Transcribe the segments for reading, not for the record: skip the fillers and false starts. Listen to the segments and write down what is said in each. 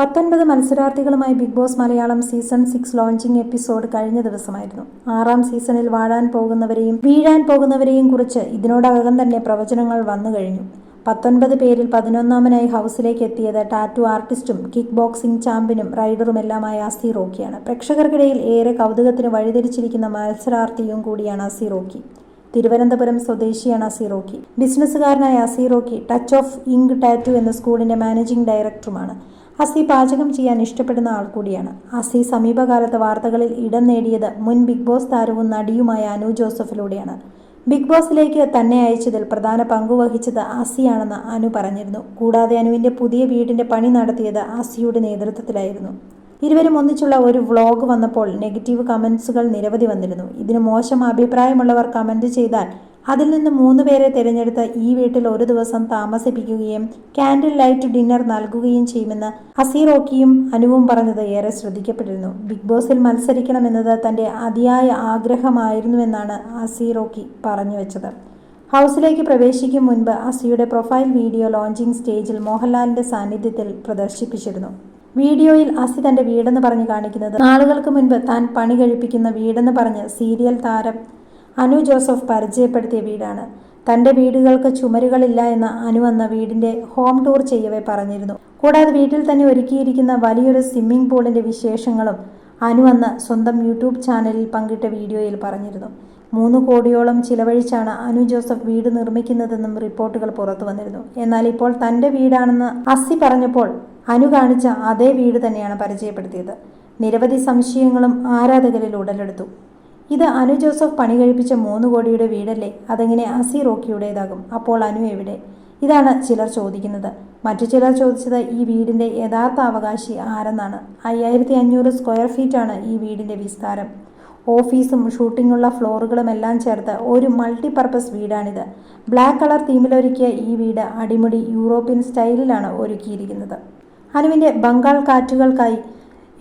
19 മത്സരാർത്ഥികളുമായി Bigg Boss Malayalam season 6 launching episode കഴിഞ്ഞ ദിവസമായിരുന്നു. 6ാം സീസണിൽ വാഴാൻ പോകുന്നവരെയും വീഴാൻ പോകുന്നവരെയും കുറിച്ച് ഇതിനോടകം തന്നെ പ്രവചനങ്ങൾ വന്നു കഴിഞ്ഞു. 19 പേരിൽ 11ാമനായി ഹൗസിലേക്ക് എത്തിയത് ടാറ്റു ആർട്ടിസ്റ്റും കിക്ക് ബോക്സിംഗ് ചാമ്പ്യനും റൈഡറുമെല്ലാമായ അസി റോക്കിയാണ്. പ്രേക്ഷകർക്കിടയിൽ ഏറെ കൗതുകത്തിന് വഴിതിരിച്ചിരിക്കുന്ന മത്സരാർത്ഥിയും കൂടിയാണ് അസി റോക്കി. തിരുവനന്തപുരം സ്വദേശിയാണ് അസി റോക്കി. ബിസിനസ്സുകാരനായ Asi Rocky touch of ink tattoo എന്ന സ്കൂളിന്റെ മാനേജിംഗ് ഡയറക്ടറുമാണ്. അസി പാചകം ചെയ്യാൻ ഇഷ്ടപ്പെടുന്ന ആൾ കൂടിയാണ്. അസി സമീപകാലത്ത് വാർത്തകളിൽ ഇടം നേടിയത് മുൻ ബിഗ് ബോസ് താരവും നടിയുമായ അനു ജോസഫിലൂടെയാണ്. ബിഗ് ബോസിലേക്ക് തന്നെ അയച്ചതിൽ പ്രധാന പങ്കുവഹിച്ചത് അസിയാണെന്ന് അനു പറഞ്ഞിരുന്നു. കൂടാതെ അനുവിന്റെ പുതിയ വീടിന്റെ പണി നടത്തിയത് അസിയുടെ നേതൃത്വത്തിലായിരുന്നു. ഇരുവരും ഒന്നിച്ചുള്ള ഒരു വ്ളോഗ് വന്നപ്പോൾ നെഗറ്റീവ് കമന്റ്സുകൾ നിരവധി വന്നിരുന്നു. ഇതിന് മോശം അഭിപ്രായമുള്ളവർ കമന്റ് ചെയ്താൽ അതിൽ നിന്ന് 3 പേരെ തിരഞ്ഞെടുത്ത് ഈ വീട്ടിൽ ഒരു ദിവസം താമസിപ്പിക്കുകയും കാൻഡിൽ ലൈറ്റ് ഡിന്നർ നൽകുകയും ചെയ്യുമെന്ന് അസി റോക്കിയും അനുവും പറഞ്ഞത് ഏറെ ശ്രദ്ധിക്കപ്പെട്ടിരുന്നു. ബിഗ് ബോസിൽ മത്സരിക്കണമെന്നത് തന്റെ അതിയായ ആഗ്രഹമായിരുന്നുവെന്നാണ് അസി റോക്കി പറഞ്ഞു വെച്ചത്. ഹൗസിലേക്ക് പ്രവേശിക്കും മുൻപ് അസിയുടെ പ്രൊഫൈൽ വീഡിയോ ലോഞ്ചിങ് സ്റ്റേജിൽ മോഹൻലാലിന്റെ സാന്നിധ്യത്തിൽ പ്രദർശിപ്പിച്ചിരുന്നു. വീഡിയോയിൽ അസി തന്റെ വീടെന്ന് പറഞ്ഞ് കാണിക്കുന്നത് നാളുകൾക്ക് മുൻപ് താൻ പണി കഴിപ്പിക്കുന്ന വീടെന്ന് പറഞ്ഞ് സീരിയൽ താരം അനു ജോസഫ് പരിചയപ്പെടുത്തിയ വീടാണ്. തന്റെ വീടുകൾക്ക് ചുമരുകളില്ല എന്ന് അനു അന്ന് വീടിന്റെ ഹോം ടൂർ ചെയ്യവേ പറഞ്ഞിരുന്നു. കൂടാതെ വീട്ടിൽ തന്നെ ഒരുക്കിയിരിക്കുന്ന വലിയൊരു സ്വിമ്മിംഗ് പൂളിന്റെ വിശേഷങ്ങളും അനു അന്ന് സ്വന്തം യൂട്യൂബ് ചാനലിൽ പങ്കിട്ട വീഡിയോയിൽ പറഞ്ഞിരുന്നു. 3 കോടിയോളം ചിലവഴിച്ചാണ് അനു ജോസഫ് വീട് നിർമ്മിക്കുന്നതെന്നും റിപ്പോർട്ടുകൾ പുറത്തു വന്നിരുന്നു. എന്നാൽ ഇപ്പോൾ തന്റെ വീടാണെന്ന് അസി പറഞ്ഞപ്പോൾ അനു കാണിച്ച അതേ വീട് തന്നെയാണ് പരിചയപ്പെടുത്തിയത്. നിരവധി സംശയങ്ങളും ആരാധകരിൽ ഉടലെടുത്തു. ഇത് അനു ജോസഫ് പണി കഴിപ്പിച്ച 3 കോടിയുടെ വീടല്ലേ? അതെങ്ങനെ അസി റോക്കിയുടേതാകും? അപ്പോൾ അനു എവിടെ? ഇതാണ് ചിലർ ചോദിക്കുന്നത്. മറ്റു ചിലർ ചോദിച്ചത് ഈ വീടിന്റെ യഥാർത്ഥ അവകാശി ആരെന്നാണ്. 5500 സ്ക്വയർ ഫീറ്റാണ് ഈ വീടിന്റെ വിസ്താരം. ഓഫീസും ഷൂട്ടിങ്ങുള്ള ഫ്ലോറുകളും എല്ലാം ചേർത്ത് ഒരു മൾട്ടിപർപ്പസ് വീടാണിത്. ബ്ലാക്ക് കളർ തീമിലൊരുക്കിയ ഈ വീട് അടിമുടി യൂറോപ്യൻ സ്റ്റൈലിലാണ് ഒരുക്കിയിരിക്കുന്നത്. അനുവിന്റെ ബംഗാൾ കാറ്റുകൾക്കായി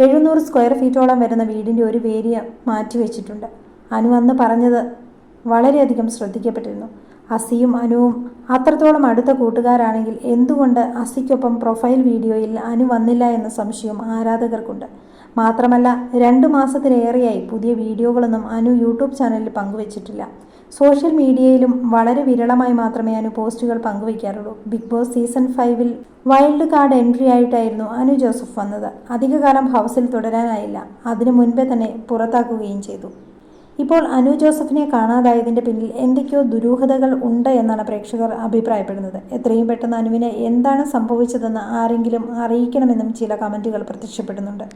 700 സ്ക്വയർ ഫീറ്റോളം വരുന്ന വീടിന്റെ ഒരു ഏരിയ മാറ്റിവെച്ചിട്ടുണ്ട്. അനു അന്ന് പറഞ്ഞത് വളരെയധികം ശ്രദ്ധിക്കപ്പെട്ടിരുന്നു. അസിയും അനുവും അത്രത്തോളം അടുത്ത കൂട്ടുകാരാണെങ്കിൽ എന്തുകൊണ്ട് അസിക്കൊപ്പം പ്രൊഫൈൽ വീഡിയോയിൽ അനു വന്നില്ല എന്ന സംശയം ആരാധകർക്കുണ്ട്. മാത്രമല്ല 2 മാസത്തിലേറെയായി പുതിയ വീഡിയോകളൊന്നും അനു യൂട്യൂബ് ചാനലിൽ പങ്കുവച്ചിട്ടില്ല. സോഷ്യൽ മീഡിയയിലും വളരെ വിരളമായി മാത്രമേ അനു പോസ്റ്റുകൾ പങ്കുവയ്ക്കാറുള്ളൂ. ബിഗ് ബോസ് സീസൺ 5-ൽ വൈൽഡ് കാർഡ് എൻട്രി ആയിട്ടായിരുന്നു അനു ജോസഫ് വന്നത്. അധികകാലം ഹൗസിൽ തുടരാനായില്ല. അതിനു മുൻപേ തന്നെ പുറത്താക്കുകയും ചെയ്തു. ഇപ്പോൾ അനു ജോസഫിനെ കാണാതായതിന്റെ പിന്നിൽ എന്തൊക്കെയോ ദുരൂഹതകൾ ഉണ്ട് എന്നാണ് പ്രേക്ഷകർ അഭിപ്രായപ്പെടുന്നത്. എത്രയും പെട്ടെന്ന് അനുവിന് എന്താണ് സംഭവിച്ചതെന്ന് ആരെങ്കിലും അറിയിക്കണമെന്നും ചില കമന്റുകൾ പ്രത്യക്ഷപ്പെടുന്നുണ്ട്.